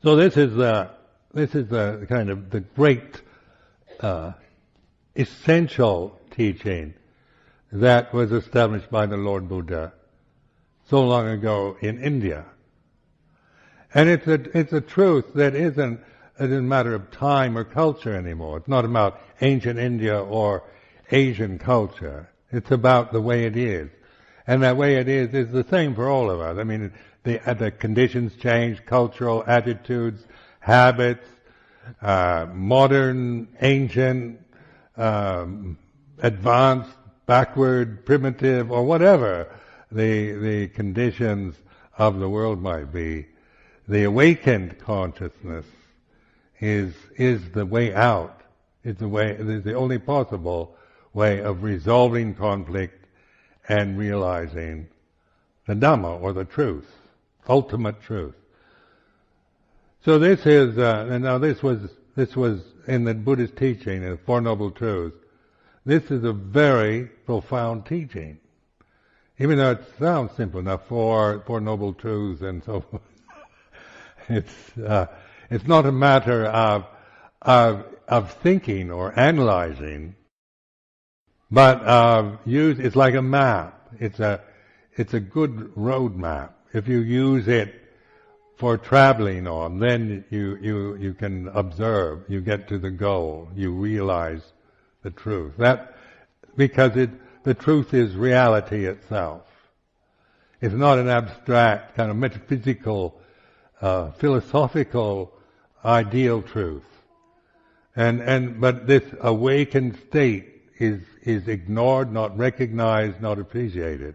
So this is the kind of the great essential teaching that was established by the Lord Buddha so long ago in India. And it's a truth that isn't a matter of time or culture anymore. It's not about ancient India or Asian culture. It's about the way it is. And that way it is the same for all of us. I mean, the conditions change, cultural attitudes, habits, modern, ancient, advanced, backward, primitive, or whatever the conditions of the world might be. The awakened consciousness is the way out. It is the only possible way of resolving conflict and realizing the Dhamma, or the truth, ultimate truth. So this is, and now this was in the Buddhist teaching, the Four Noble Truths. This is a very profound teaching. Even though it sounds simple enough, Four Noble Truths and so forth. It's not a matter of thinking or analyzing, but it's like a map. It's a good road map. If you use it for traveling on, then you can observe, you get to the goal, you realize the truth. Because the truth is reality itself. It's not an abstract, kind of metaphysical, philosophical, ideal truth. But this awakened state is ignored, not recognized, not appreciated.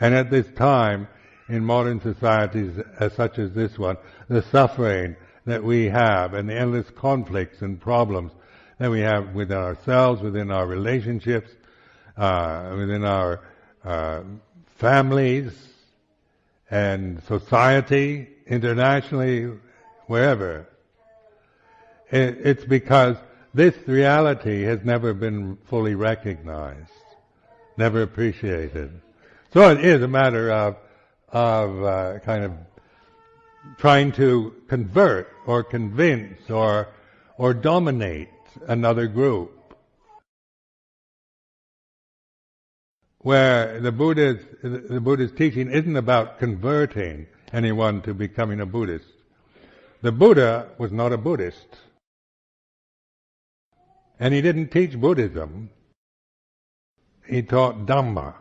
And at this time, in modern societies such as this one, the suffering that we have and the endless conflicts and problems that we have within ourselves, within our relationships, within our families and society, internationally, wherever. It's because this reality has never been fully recognized, never appreciated. So it is a matter of kind of trying to convert or convince or dominate another group. Where the Buddha's teaching isn't about converting anyone to becoming a Buddhist. The Buddha was not a Buddhist. And he didn't teach Buddhism. He taught Dhamma.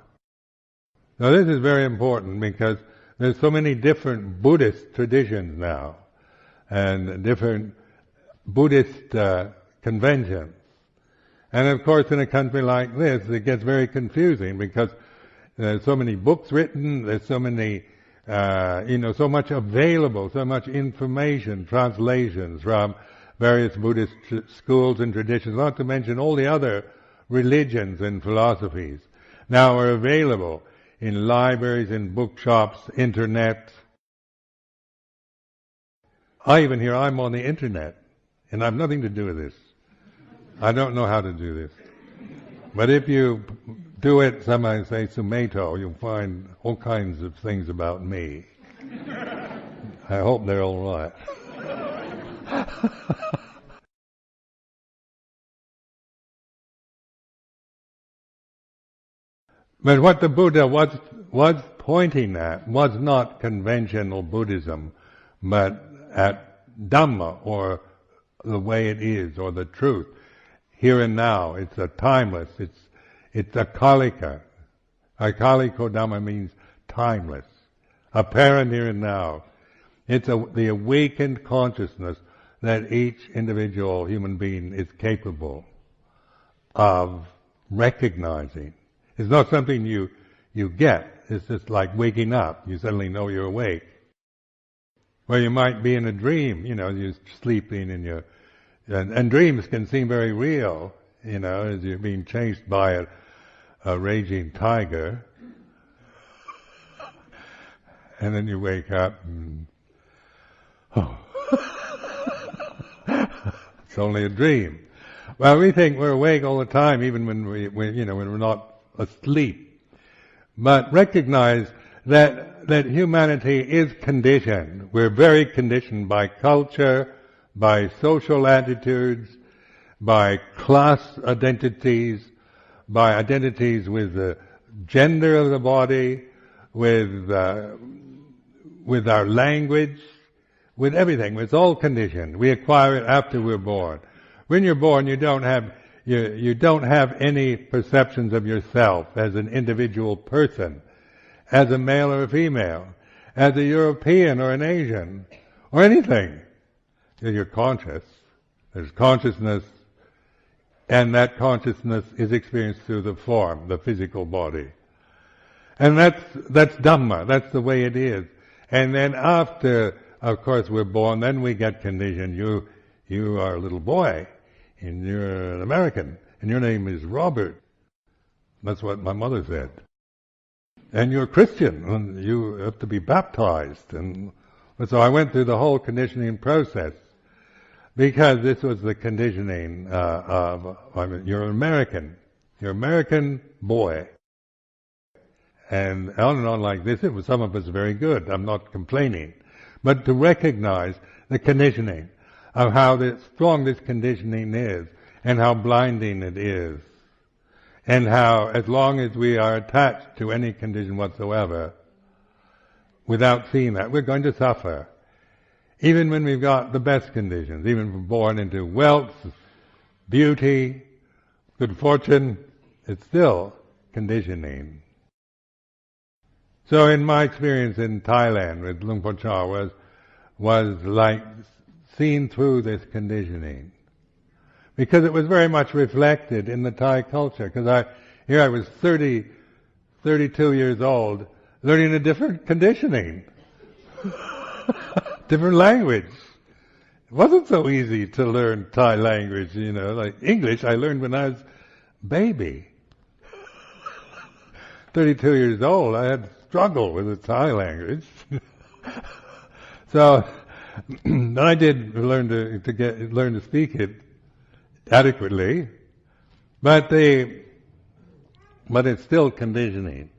Now this is very important because there's so many different Buddhist traditions now and different Buddhist conventions. And of course in a country like this it gets very confusing because there's so many books written, there's so many, so much available, so much information, translations from various Buddhist schools and traditions, not to mention all the other religions and philosophies now are available in libraries, in bookshops, internet. I even hear I'm on the internet, and I have nothing to do with this. I don't know how to do this. But if you do it, somebody say Sumedho, you'll find all kinds of things about me. I hope they're all right. But what the Buddha was pointing at was not conventional Buddhism, but at Dhamma, or the way it is, or the truth. Here and now, it's a timeless, it's a kalika. Akaliko Dhamma means timeless, apparent here and now. It's the awakened consciousness that each individual human being is capable of recognizing. It's not something you get. It's just like waking up. You suddenly know you're awake. Well, you might be in a dream, you're sleeping and dreams can seem very real, as you're being chased by a raging tiger. And then you wake up and, it's only a dream. Well, we think we're awake all the time, even when we're not asleep. But recognize that humanity is conditioned. We're very conditioned by culture, by social attitudes, by class identities, by identities with the gender of the body, with our language, with everything. It's all conditioned. We acquire it after we're born. When you're born, you don't have any perceptions of yourself as an individual person, as a male or a female, as a European or an Asian, or anything. You're conscious. There's consciousness, and that consciousness is experienced through the form, the physical body. And that's Dhamma, that's the way it is. And then after, of course, we're born, then we get conditioned. You are a little boy, and you're an American, and your name is Robert. That's what my mother said. And you're a Christian, and you have to be baptized. And so I went through the whole conditioning process, because this was the conditioning you're an American. You're an American boy. And on like this. It was, some of us very good. I'm not complaining. But to recognize the conditioning of how strong this conditioning is, and how blinding it is, and how, as long as we are attached to any condition whatsoever, without seeing that, we're going to suffer. Even when we've got the best conditions, even if we're born into wealth, beauty, good fortune, it's still conditioning. So in my experience in Thailand with Lun Por Sumeido was like seen through this conditioning. Because it was very much reflected in the Thai culture. Because here I was 32 years old, learning a different conditioning. Different language. It wasn't so easy to learn Thai language, like English I learned when I was a baby. 32 years old, I had to struggle with the Thai language. So I did learn to speak it adequately, but it's still conditioning.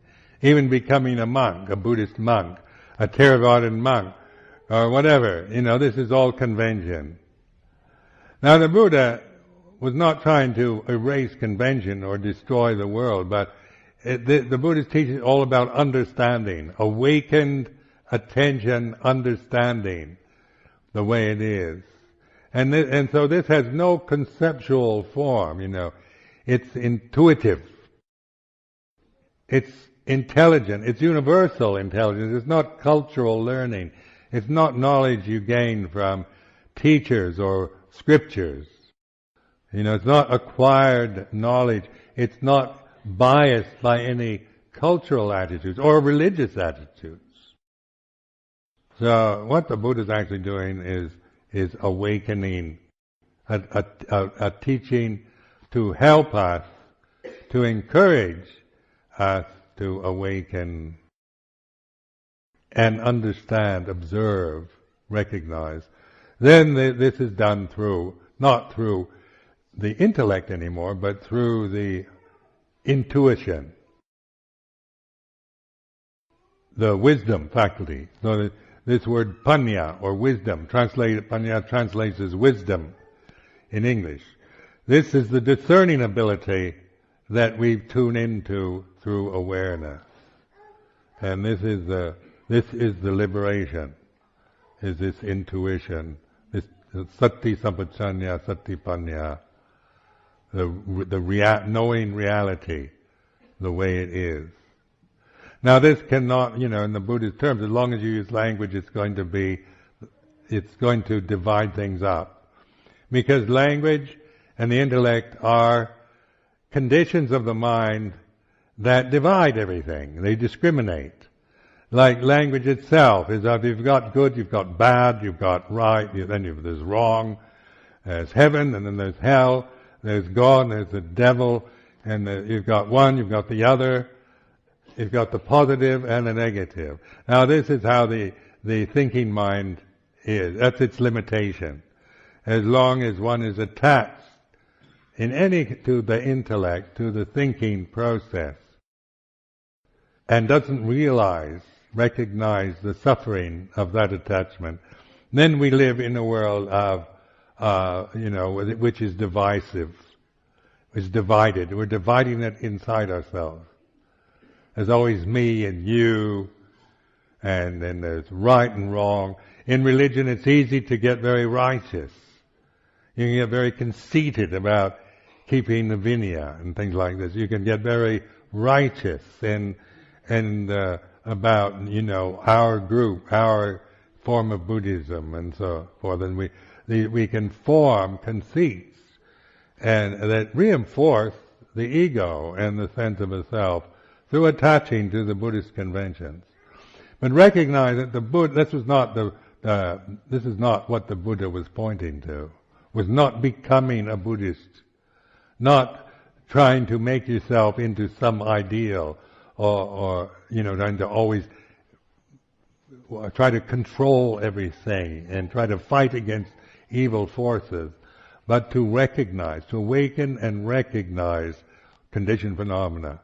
Even becoming a monk, a Buddhist monk, a Theravada monk, or whatever, this is all convention. Now the Buddha was not trying to erase convention or destroy the world, but the Buddhist teaching is all about understanding, awakened attention, understanding the way it is. And so this has no conceptual form, It's intuitive. It's intelligent. It's universal intelligence. It's not cultural learning. It's not knowledge you gain from teachers or scriptures. It's not acquired knowledge. It's not biased by any cultural attitudes or religious attitudes. So what the Buddha is actually doing is awakening, a teaching to help us, to encourage us to awaken and understand, observe, recognize. Then this is done not through the intellect anymore, but through the intuition, the wisdom faculty. So this word panya, or wisdom, panya translates as wisdom in English. This is the discerning ability that we tune into through awareness. And this is the liberation, is this intuition, this sati sampajanna, sati panya, knowing reality the way it is. Now this cannot, in the Buddhist terms, as long as you use language, it's going to divide things up. Because language and the intellect are conditions of the mind that divide everything. They discriminate. Like language itself is that you've got good, you've got bad, you've got right, there's wrong, there's heaven, and then there's hell, there's God, and there's the devil, and you've got one, you've got the other, you've got the positive and the negative. Now this is how the thinking mind is. That's its limitation. As long as one is attached to the intellect, to the thinking process, and doesn't realize recognize the suffering of that attachment, then we live in a world of, which is divisive. It's divided. We're dividing it inside ourselves. There's always me and you, and then there's right and wrong. In religion, it's easy to get very righteous. You can get very conceited about keeping the vinaya and things like this. You can get very righteous and about our group, our form of Buddhism, and so forth. And we can form conceits and that reinforce the ego and the sense of a self through attaching to the Buddhist conventions. But recognize that the Buddha, this is not what the Buddha was pointing to. Was not becoming a Buddhist, not trying to make yourself into some ideal, or trying to always try to control everything and try to fight against evil forces, but to recognize, to awaken and recognize conditioned phenomena